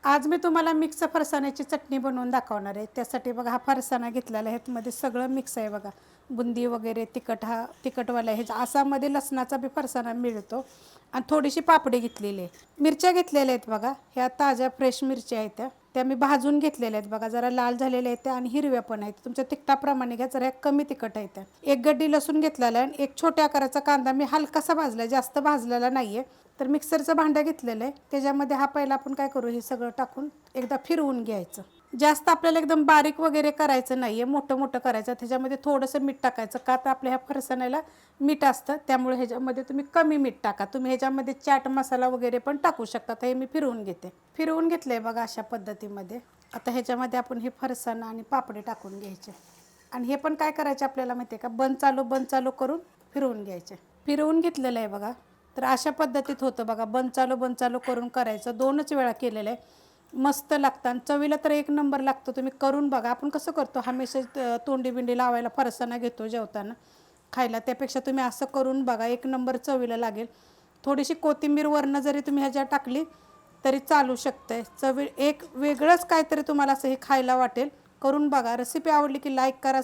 आज मी तुम्हाला मिक्स फरसाण्याची चटणी बनवून दाखवणार आहे। त्यासाठी बघा हा फरसाणा घेतलेला आहे, ह्यामध्ये सगळं मिक्स आहे बघा, बुंदी वगैरे तिखट, हा तिखटवाला आहे। आसामध्ये लसणाचा बी फरसाणा मिळतो आणि थोडीशी पापडी घेतलेली आहे, मिरच्या घेतलेल्या आहेत बघा, ह्या ताज्या फ्रेश मिरच्या आहेत त्या मी भाजून घेतलेल्या आहेत बघा, जरा लाल झालेल्या आहेत त्या आणि हिरव्या पण आहेत, तुमच्या तिखटाप्रमाणे घ्या, जरा कमी तिखट आहेत त्या। एक गड्डी लसूण घेतलेला आहे आणि एक छोट्या आकाराचा कांदा मी हलकासा भाजला, जास्त भाजलेला नाहीये। तर मिक्सरचं भांडं घेतलेलं आहे, त्याच्यामध्ये हा पहिला आपण काय करू, हे सगळं टाकून एकदा फिरवून घ्यायचं। जास्त आपल्याला एकदम बारीक वगैरे करायचं नाहीये, मोठं मोठं करायचं। त्याच्यामध्ये थोडंसं मीठ टाकायचं, का तर आपल्या ह्या फरसाण्याला मीठ असतं, त्यामुळे ह्याच्यामध्ये तुम्ही कमी मीठ टाका। तुम्ही ह्याच्यामध्ये चाट मसाला वगैरे पण टाकू शकता। तर हे मी फिरवून घेते, फिरवून घेतलंय बघा अशा पद्धतीमध्ये। आता ह्याच्यामध्ये आपण हे फरसाणा आणि पापडी टाकून घ्यायचे आणि हे पण काय करायचे आपल्याला माहिती आहे का, बंद चालू करून फिरवून घ्यायचे। फिरवून घेतलेलं आहे बघा, तर अशा पद्धतीत होतं बघा, बंद चालू करून करायचं। 2च वेळा केलेलं आहे, मस्त लागतं आणि चवीला तर एक नंबर लागतो। तुम्ही करून बघा। आपण कसं करतो, हमेशा तोंडी बिंडी लावायला फरसाणा घेतो जेवताना खायला, त्यापेक्षा तुम्ही असं करून बघा, एक नंबर चवीला लागेल। थोडीशी कोथिंबीर वरनं जरी तुम्ही ह्याच्यात टाकली तरी चालू शकते, चवी एक वेगळंच काहीतरी तुम्हाला असं हे खायला वाटेल। करून बघा। रेसिपी आवडली की लाईक करा,